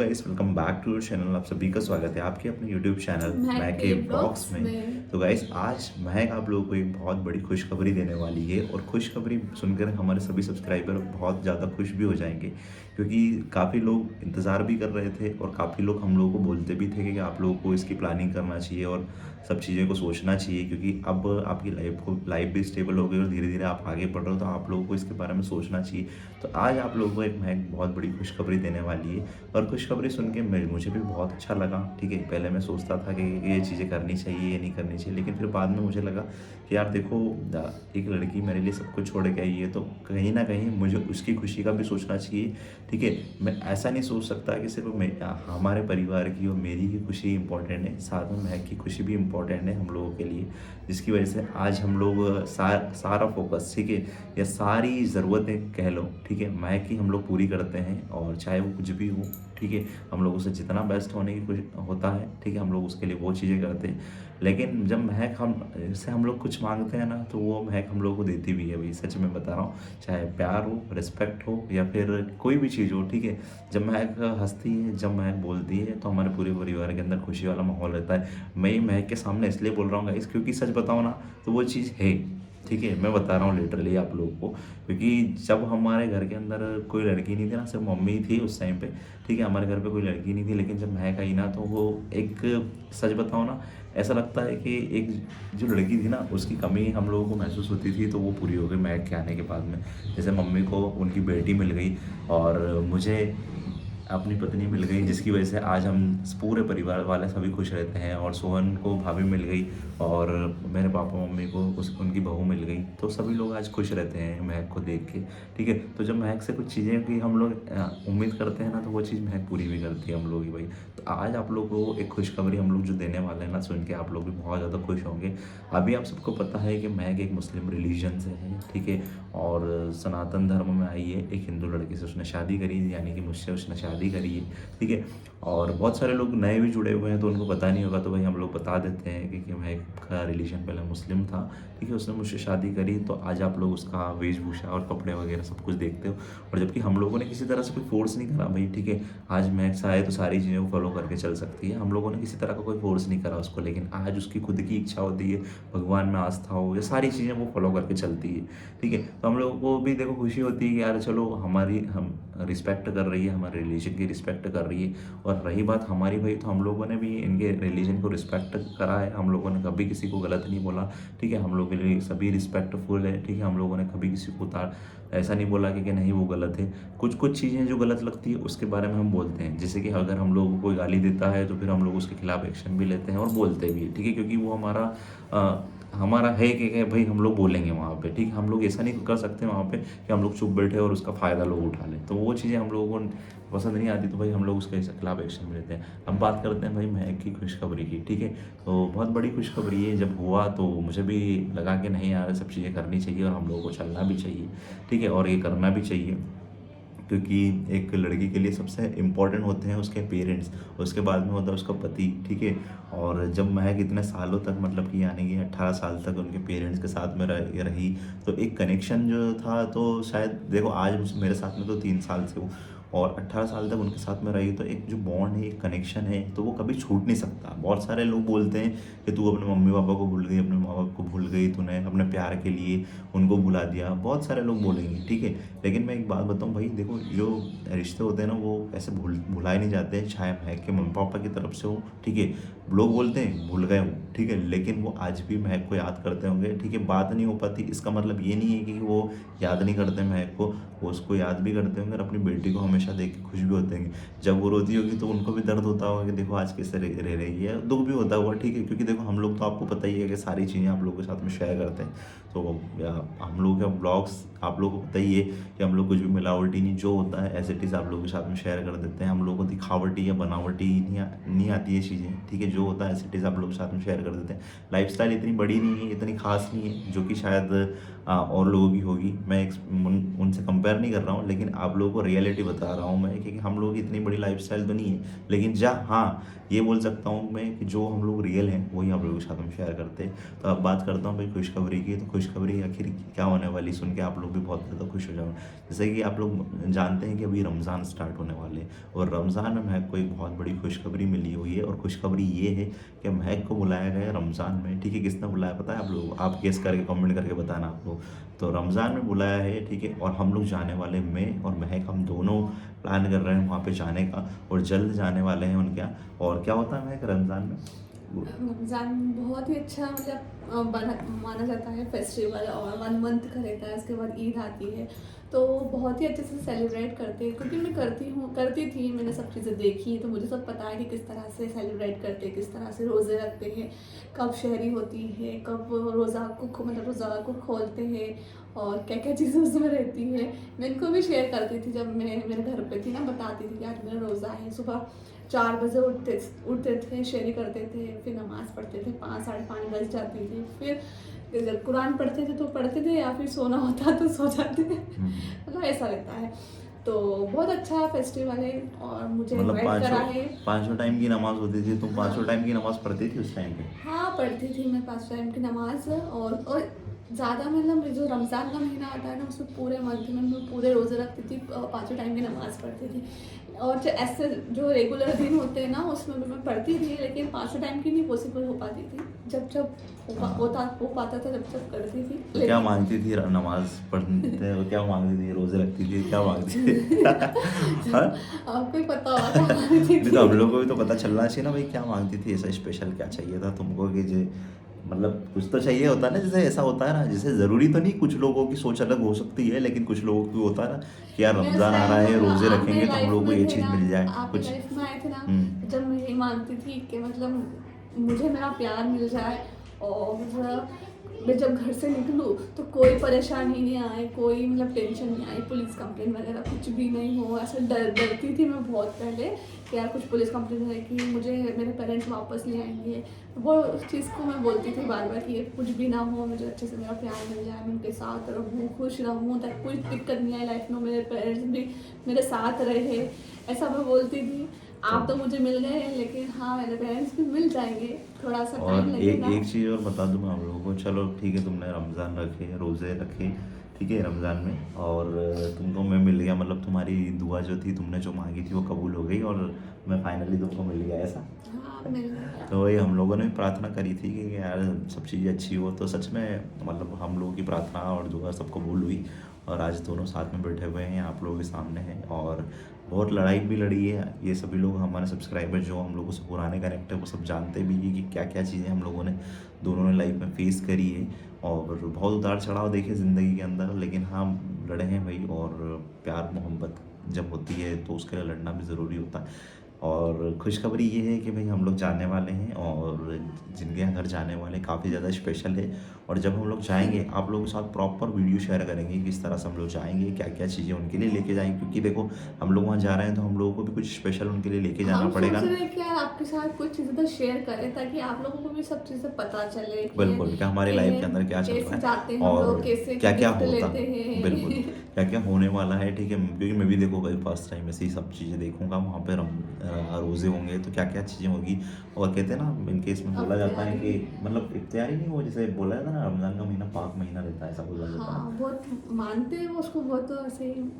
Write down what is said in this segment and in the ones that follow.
Guys welcome back to your channel. आप सभी का स्वागत है आपके अपने यूट्यूब चैनल महक महक के के ब्लॉग्स ब्लॉग्स में। में। तो गाइस आज महक आप लोगों को एक बहुत बड़ी खुशखबरी देने वाली है और खुशखबरी सुनकर हमारे सभी सब्सक्राइबर बहुत ज़्यादा खुश भी हो जाएंगे, क्योंकि काफ़ी लोग इंतज़ार भी कर रहे थे और काफ़ी लोग हम लोगों को बोलते भी थे कि आप लोगों को इसकी प्लानिंग करना चाहिए और सब चीज़ों को सोचना चाहिए, क्योंकि अब आपकी लाइफ भी स्टेबल हो गई और धीरे धीरे आप आगे बढ़ रहे हो, तो आप लोगों को इसके बारे में सोचना चाहिए। तो आज आप लोगों को एक महक बहुत बड़ी खुशखबरी देने वाली है और खुशखबरी सुन के मुझे भी बहुत अच्छा लगा। ठीक है, पहले मैं सोचता था कि ये चीज़ें करनी चाहिए, ये नहीं करनी चाहिए, लेकिन फिर बाद में मुझे लगा कि यार देखो, एक लड़की मेरे लिए सब कुछ छोड़ के आई है, तो कहीं ना कहीं मुझे उसकी खुशी का भी सोचना चाहिए। ठीक है, मैं ऐसा नहीं सोच सकता कि सिर्फ हमारे परिवार की और मेरी ही खुशी इंपॉर्टेंट है, साथ में महक की खुशी भी इम्पोर्टेंट है हम लोगों के लिए, जिसकी वजह से आज हम लोग सारा फोकस, ठीक है, या सारी ज़रूरतें कह लो, ठीक है, महक की हम लोग पूरी करते हैं। और चाहे वो कुछ भी हो, ठीक है, हम लोग उसे जितना बेस्ट होने की कुछ होता है, ठीक है, हम लोग उसके लिए वो चीज़ें करते हैं। लेकिन जब महक हम लोग कुछ मांगते हैं ना, तो वो महक हम लोग को देती भी है भाई, सच में बता रहा हूँ। चाहे प्यार हो, रिस्पेक्ट हो, या फिर कोई भी चीज़ हो, ठीक है, जब महक हंसती है, जब महक बोलती है, तो हमारे पूरे परिवार के अंदर खुशी वाला माहौल रहता है। मैं ये महक के सामने इसलिए बोल रहा हूँ गाइस, क्योंकि सच बताऊँ ना, तो वो चीज़ है। ठीक है, मैं बता रहा हूँ लिटरली आप लोगों को, क्योंकि जब हमारे घर के अंदर कोई लड़की नहीं थी ना, सिर्फ मम्मी थी उस टाइम पे। ठीक है, हमारे घर पे कोई लड़की नहीं थी, लेकिन जब महक आई ना, तो वो एक, सच बताओ ना, ऐसा लगता है कि एक जो लड़की थी ना, उसकी कमी हम लोगों को महसूस होती थी, तो वो पूरी हो गई महक के आने के बाद में। जैसे मम्मी को उनकी बेटी मिल गई और मुझे अपनी पत्नी मिल गई, जिसकी वजह से आज हम पूरे परिवार वाले सभी खुश रहते हैं। और सोहन को भाभी मिल गई और मेरे पापा मम्मी को उनकी बहू मिल गई, तो सभी लोग आज खुश रहते हैं महक को देख के। ठीक है, तो जब महक से कुछ चीज़ें की हम लोग उम्मीद करते हैं ना, तो वो चीज़ महक पूरी भी करती है हम लोग की भाई। तो आज आप लोग को एक खुशखबरी हम लोग जो देने वाले हैं ना, सुन के आप लोग भी बहुत ज़्यादा खुश होंगे। अभी आप सबको पता है कि महक एक मुस्लिम रिलीजन से है, ठीक है, और सनातन धर्म में आई है। एक हिंदू लड़की से उसने शादी करी, यानी कि मुझसे उसने शादी करी है। ठीक है, और बहुत सारे लोग नए भी जुड़े हुए हैं, तो उनको पता नहीं होगा, तो भाई हम लोग बता देते हैं कि महक का रिलीजन पहले मुस्लिम था। ठीक है, उसने मुझसे शादी करी, तो आज आप लोग उसका वेशभूषा और कपड़े वगैरह सब कुछ देखते हो। और जबकि हम लोगों ने किसी तरह से कोई फोर्स नहीं करा भाई। ठीक है, आज महक चाहे तो सारी चीज़ें को फॉलो करके चल सकती है, हम लोगों ने किसी तरह का कोई फोर्स नहीं करा उसको, लेकिन आज उसकी खुद की इच्छा होती है, भगवान में आस्था हो, ये सारी चीज़ें वो फॉलो करके चलती है। ठीक है, तो हम लोगों को भी देखो खुशी होती है कि यार चलो, हम रिस्पेक्ट कर रही है, हमारे रिलीजन की रिस्पेक्ट कर रही है। और रही बात हमारी भाई, तो हम लोगों ने भी इनके रिलीजन को रिस्पेक्ट करा है, हम लोगों ने कभी किसी को गलत नहीं बोला। ठीक है, हम लोग के लिए सभी रिस्पेक्टफुल है। ठीक है, हम लोगों ने कभी किसी को ऐसा नहीं बोला कि नहीं वो गलत है। कुछ कुछ चीज़ें जो गलत लगती है उसके बारे में हम बोलते हैं, जैसे कि अगर हम लोगों को कोई गाली देता है, तो फिर हम लोग उसके खिलाफ एक्शन भी लेते हैं और बोलते भी है। ठीक है, क्योंकि वो हमारा है कि भाई हम लोग बोलेंगे वहाँ पे। ठीक है, हम लोग ऐसा नहीं कर सकते वहाँ पे कि हम लोग चुप बैठे और उसका फ़ायदा लोग उठा लें, तो वो चीज़ें हम लोगों को पसंद नहीं आती, तो भाई हम लोग उसके खिलाफ एक्शन लेते हैं। अब बात करते हैं भाई महक की खुशखबरी की। ठीक है, तो बहुत बड़ी खुशखबरी है, जब हुआ तो मुझे भी लगा कि नहीं यार, सब चीज़ें करनी चाहिए और हम लोगों को चलना भी चाहिए। ठीक है, और ये करना भी चाहिए, क्योंकि एक लड़की के लिए सबसे इम्पोर्टेंट होते हैं उसके पेरेंट्स, उसके बाद में होता है उसका पति। ठीक है, और जब महक इतने सालों तक, मतलब कि यानी कि 18 साल तक उनके पेरेंट्स के साथ में रही, तो एक कनेक्शन जो था, तो शायद देखो आज मेरे साथ में तो 3 साल से हूँ, और 18 साल तक उनके साथ में रही, तो एक जो बॉन्ड है, एक कनेक्शन है, तो वो कभी छूट नहीं सकता। बहुत सारे लोग बोलते हैं कि तू अपने मम्मी पापा को भूल गई, अपने माँ बाप को भूल गई, तूने अपने प्यार के लिए उनको भुला दिया, बहुत सारे लोग बोलेंगे। ठीक है, लेकिन मैं एक बात बताऊँ भाई, देखो जो रिश्ते होते हैं ना, वो ऐसे भुलाए नहीं जाते, चाहे महक के मम्मी पापा की तरफ से हो। ठीक है, लोग बोलते हैं भूल गए हो, ठीक है, लेकिन वो आज भी महक को याद करते होंगे। ठीक है, बात नहीं हो पाती, इसका मतलब ये नहीं है कि वो याद नहीं करते महक को, वो उसको याद भी करते होंगे और अपनी बेटी को हमेशा देख के खुश भी होते हैं। जब वो रोती होगी तो उनको भी दर्द होता होगा कि देखो आज कैसे रह रही है, दुख भी होता होगा। ठीक है, क्योंकि देखो हम लोग तो, आपको पता ही है कि सारी चीज़ें आप लोगों के साथ में शेयर करते हैं, तो हम लोग का ब्लॉग्स आप लोगों को पता ही है कि हम लोग कुछ भी मिलावटी नहीं, जो होता है एज इट इज़ आप लोगों के साथ में शेयर कर देते हैं। हम लोग को दिखावटी या बनावटी नहीं आती है चीज़ें। ठीक है, जो होता है एज इट इज़ आप लोगों के साथ में शेयर कर देते हैं। लाइफस्टाइल इतनी बड़ी नहीं है, इतनी खास नहीं है, जो कि शायद और लोगों की होगी। मैं उनसे कंपेयर नहीं कर रहा हूँ, लेकिन आप लोगों को रियलिटी बता रहा हूँ मैं, क्योंकि हम लोग की इतनी बड़ी लाइफस्टाइल तो नहीं है, लेकिन हाँ ये बोल सकता हूँ मैं कि जो हम लोग रियल हैं वही आप लोगों के साथ हम शेयर करते हैं। तो अब बात करता हूँ भाई खुशखबरी की। तो खुशखबरी आखिर क्या होने वाली, सुन के आप लोग भी बहुत ज़्यादा खुश हो जाओ। जैसे कि आप लोग जानते हैं कि अभी रमज़ान स्टार्ट होने वाले हैं, और रमज़ान में महक को एक बहुत बड़ी खुशखबरी मिली हुई है। और खुशखबरी ये है कि महक को बुलाया गया है रमज़ान में। ठीक है, किसने बुलाया पता है आप लोग? आप गेस करके कमेंट करके बताना आप लोग। तो रमज़ान में बुलाया है, ठीक है, और हम लोग जाने वाले, मैं और महक, हम दोनों प्लान कर रहे हैं वहाँ पे जाने का, और जल्द जाने वाले हैं उनके यहाँ। और क्या होता है महक रमज़ान में? रमज़ान बहुत ही अच्छा माना जाता है फेस्टिवल, और 1 मंथ का रहता है, उसके बाद ईद आती है, तो बहुत ही अच्छे से सेलिब्रेट करते हैं। क्योंकि मैं करती थी, मैंने सब चीज़ें देखी, तो मुझे सब पता है कि किस तरह से सेलिब्रेट करते हैं, किस तरह से रोज़े रखते हैं, कब शहरी होती है, कब रोज़ा को खोलते हैं, और क्या क्या चीज़ें उसमें रहती है। मैं इनको भी शेयर करती थी जब मैं मेरे घर पे थी ना, बताती थी कि आज मेरा रोज़ा है। सुबह 4 बजे उठते थे, शेरी करते थे, फिर नमाज़ पढ़ते थे, 5 साढ़े 5 बज जाती थी, फिर जब कुरान पढ़ते थे तो पढ़ते थे, या फिर सोना होता तो सो जाते थे। मतलब ऐसा रहता है। तो बहुत अच्छा फेस्टिवल है, और मुझे मतलब इनवाइट करा है। पाँचों टाइम की नमाज होती थी, तुम पाँचों टाइम की नमाज पढ़ती थी उस टाइम पे? हाँ, पढ़ती थी मैं 5 टाइम की नमाज, और ज़्यादा मतलब जो रमज़ान का महीना आता है ना, उसमें पूरे मंथ में मैं पूरे रोज़े रखती थी, 5 टाइम की नमाज़ पढ़ती थी। और जो ऐसे जो रेगुलर दिन होते हैं ना, उसमें भी मैं पढ़ती थी, लेकिन 5 टाइम की नहीं पॉसिबल हो पाती थी। जब हो पाता था, जब करती थी। तो क्या मांगती थी नमाज पढ़ते थे, क्या मांगती थी? रोजे रखती थी, क्या मांगती थी? हाँ? आपको ही पता होगा क्या मांगती नहीं थी। तो हम लोग को भी तो पता चलना चाहिए ना भाई, क्या मांगती थी? ऐसा स्पेशल क्या चाहिए था तुमको कि जे मतलब कुछ तो चाहिए होता है ना, जैसे ऐसा होता है ना, जैसे ज़रूरी तो नहीं, कुछ लोगों की सोच अलग हो सकती है, लेकिन कुछ लोगों की होता है ना कि यार मैं उस रमज़ान आ रहा है, टाइम रोज़े आप रखेंगे मेरी तो हम लाइफ लोग को में ये थे चीज़ ना, मिल जाए आपकी कुछ। लाइफ में आए थे ना, हम्म। जब मैं ये मानती थी कि मतलब मुझे मेरा प्यार मिल जाए, और मैं जब घर से निकलूँ तो कोई परेशानी नहीं आए, कोई मतलब टेंशन नहीं आई, पुलिस कंप्लेंट वगैरह कुछ भी नहीं हो। ऐसे डरती थी मैं बहुत पहले कि यार कुछ पुलिस कंप्लेंट है कि मुझे मेरे पेरेंट्स वापस ले आएंगे। वो उस चीज़ को मैं बोलती थी बार बार कि ये कुछ भी ना हो, मुझे अच्छे से मेरा प्यार मिल जाए, मैं उनके साथ रहूँ, खुश रहूँ, ताकि कोई दिक्कत नहीं आए लाइफ में, मेरे पेरेंट्स भी मेरे साथ रहे, ऐसा मैं बोलती थी। आप तो मुझे मिल गए, लेकिन हाँ मेरे पेरेंट्स भी मिल जाएंगे, थोड़ा सा टाइम और लगेगा। एक चीज़ और बता दूं मैं आप लोगों को, चलो ठीक है, तुमने रमज़ान रखे, रोज़े रखे, ठीक है, रमज़ान में, और तुमको मैं मिल गया, मतलब तुम्हारी दुआ जो थी, तुमने जो मांगी थी वो कबूल हो गई, और मैं फाइनली तुमको मिल गया, ऐसा? हाँ, मिल गया। तो वही हम लोगों ने भी प्रार्थना करी थी कि यार सब चीज़ें अच्छी हो, तो सच में मतलब हम लोगों की प्रार्थना और दुआ सब कबूल हुई, और आज दोनों साथ में बैठे हुए हैं, आप लोगों के सामने हैं। और बहुत लड़ाई भी लड़ी है, ये सभी लोग हमारे सब्सक्राइबर जो हम लोगों से पुराने कनेक्ट है वो सब जानते भी हैं कि क्या क्या चीज़ें हम लोगों ने दोनों ने लाइफ में फेस करी है, और बहुत उतार चढ़ाव देखे ज़िंदगी के अंदर, लेकिन हाँ लड़े हैं भाई। और प्यार मोहब्बत जब होती है तो उसके लिए लड़ना भी ज़रूरी होता है। और खुशखबरी ये है कि भाई हम लोग जाने वाले हैं, और जिनके यहाँ घर जाने वाले काफ़ी ज़्यादा स्पेशल है, और जब हम लोग जाएंगे आप लोगों के साथ प्रॉपर वीडियो शेयर करेंगे किस तरह से हम लोग जाएंगे, क्या क्या चीज़ें उनके लिए लेके जाएंगे, क्योंकि देखो हम लोग वहाँ जा रहे हैं तो हम लोगों को भी कुछ स्पेशल उनके लिए लेके जाना हम पड़ेगा सोच ना। रहे हैं कि यार आपके साथ कुछ चीज़ें तो शेयर करें, ताकि आप लोगों को भी सब चीज़ें पता चले बिल्कुल, क्या हमारी लाइफ के अंदर क्या चल रहा कैसे है, जाते हैं हम लोग, और कैसे क्या क्या गिफ्ट होता, लेते बिल्कुल, हैं। क्या क्या होने वाला है, ठीक है, क्योंकि मैं भी देखो भाई फर्स्ट टाइम ऐसे ही सब चीज़ें देखूंगा वहाँ पे, रोज़े होंगे तो क्या क्या चीज़ें होगी। और कहते हैं ना इनके इसमें बोला जाता है कि मतलब इफ्तियारी नहीं हो, जैसे बोला जाता है ना, रमज़ान का महीना पाक महीना रहता है, ऐसा बोला जाता है। हाँ, बहुत मानते हैं वो उसको, बहुत तो ऐसे ही।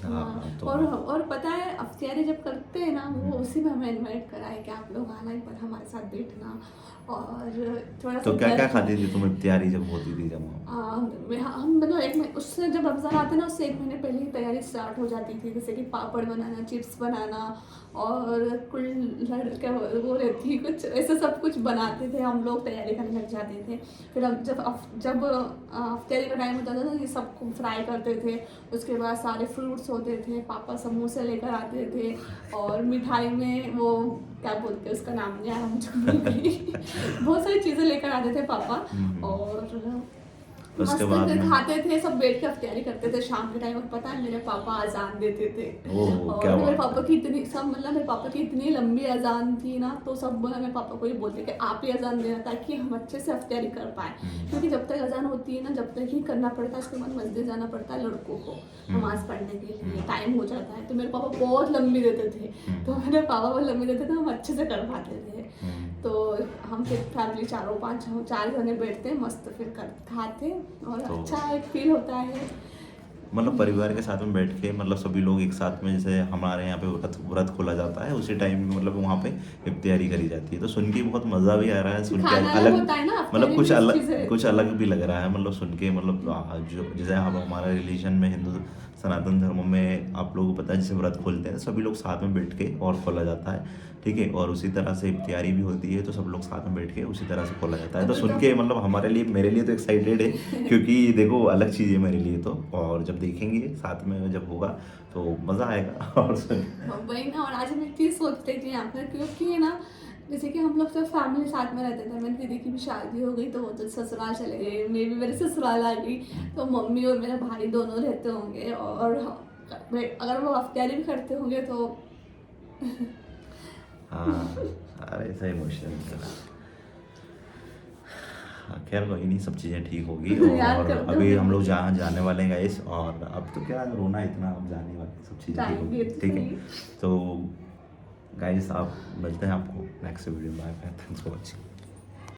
हाँ तो और पता है अफ्तियारी जब करते हैं ना, वो उसी में हमें इनवाइट करा है कि आप लोग आना, एक बार हमारे साथ बैठना, और थोड़ा सा तो क्या क्या डर। खाती थी तुम इफ्तियारी जब होती थी जब वहाँ? हम मतलब एक महीने उससे, जब रमज़ान आते ना उससे 1 महीने पहले ही तैयारी स्टार्ट हो जाती थी, जैसे कि पापड़ बनाना, चिप्स बनाना, और कुल क्या वो रहती कुछ ऐसे सब कुछ बनाते थे हम लोग, तैयारी करने लग जाते थे। फिर हम जब अफ्तारी का टाइम होता था ना, ये सबको फ्राई करते थे, उसके बाद सारे फ्रूट्स होते थे, पापा समोसे लेकर आते थे, और मिठाई में वो क्या बोलते हैं उसका नाम नहीं आया मुझे, भूल गई। बहुत सारी चीज़ें लेकर आते थे पापा, और उसके मस्त बाद फिर में खाते थे, सब बैठ के अफ्तारी करते थे शाम के टाइम। और पता है मेरे पापा अजान देते थे, ओह और क्या मेरे बात पापा है। की इतनी सब मतलब मेरे पापा की इतनी लंबी अजान थी ना, तो सब मेरे पापा को ही बोलते कि आप ही अजान देना ताकि हम अच्छे से अफ्तारी कर पाए। क्योंकि जब तक अजान होती है ना, जब तक ही करना पड़ता है, उसके बाद मस्जिद जाना पड़ता है लड़कों को नमाज पढ़ने के लिए, टाइम हो जाता है। तो मेरे पापा बहुत लंबी देते थे, तो मेरे पापा बहुत लंबी देते थे, हम अच्छे से कर पाते थे। तो हम फिर फैमिली चार जने बैठते मस्त, फिर खाते, और तो अच्छा एक फील होता है। मतलब परिवार के साथ में बैठ के, मतलब सभी लोग एक साथ में, जैसे हमारे यहाँ पे व्रत खोला जाता है उसी टाइम में मतलब वहाँ पे इफ्तियारी करी जाती है। तो सुन के बहुत मज़ा भी आ रहा है, सुन के खाना अलग अलग, होता है ना, मतलब अफ्तारी भी इस चीज़ से कुछ अलग भी लग रहा है, मतलब सुन के, मतलब जो जैसे हम हमारा रिलीजन में, हिंदू सनातन धर्म में आप लोगों को पता है, जैसे व्रत खोलते हैं सभी लोग साथ में बैठ के और खोला जाता है, ठीक है। और उसी तरह से इफ्तियारी भी होती है, तो सब लोग साथ में बैठ के उसी तरह से खोला जाता है। तो अभी सुन तो के मतलब हमारे लिए, मेरे लिए तो एक्साइटेड है, क्योंकि देखो अलग चीज़ है मेरे लिए तो। और जब देखेंगे साथ में जब होगा तो मज़ा आएगा। और वही ना। और आज हम एक चीज़ सोचते थे यहाँ पर, क्योंकि ना जैसे कि हम लोग सब फैमिली साथ में रहते थे। मेरी दीदी की भी शादी हो गई, तो वो तो ससुराल चले गए, मैं भी मेरे ससुराल आ गई। तो मम्मी और मेरा भाई दोनों रहते होंगे, और अगर वो अफ्तारी भी करते होंगे तो हाँ, अरे ऐसा इमोशनल चला। खैर कोई नहीं, सब चीज़ें ठीक होगी। याद और करते अभी होंगे हम लोग मुझे। जहाँ जाने वाले हैं गाइस, और अब तो क्या रोना इतना, अब जाने वाले, सब चीज़ें ठीक जाएंगे होगी, तो ठीक है। सही। तो गाइस आप मिलते हैं आपको नेक्स्ट वीडियो में। Bye bye, thanks for watching.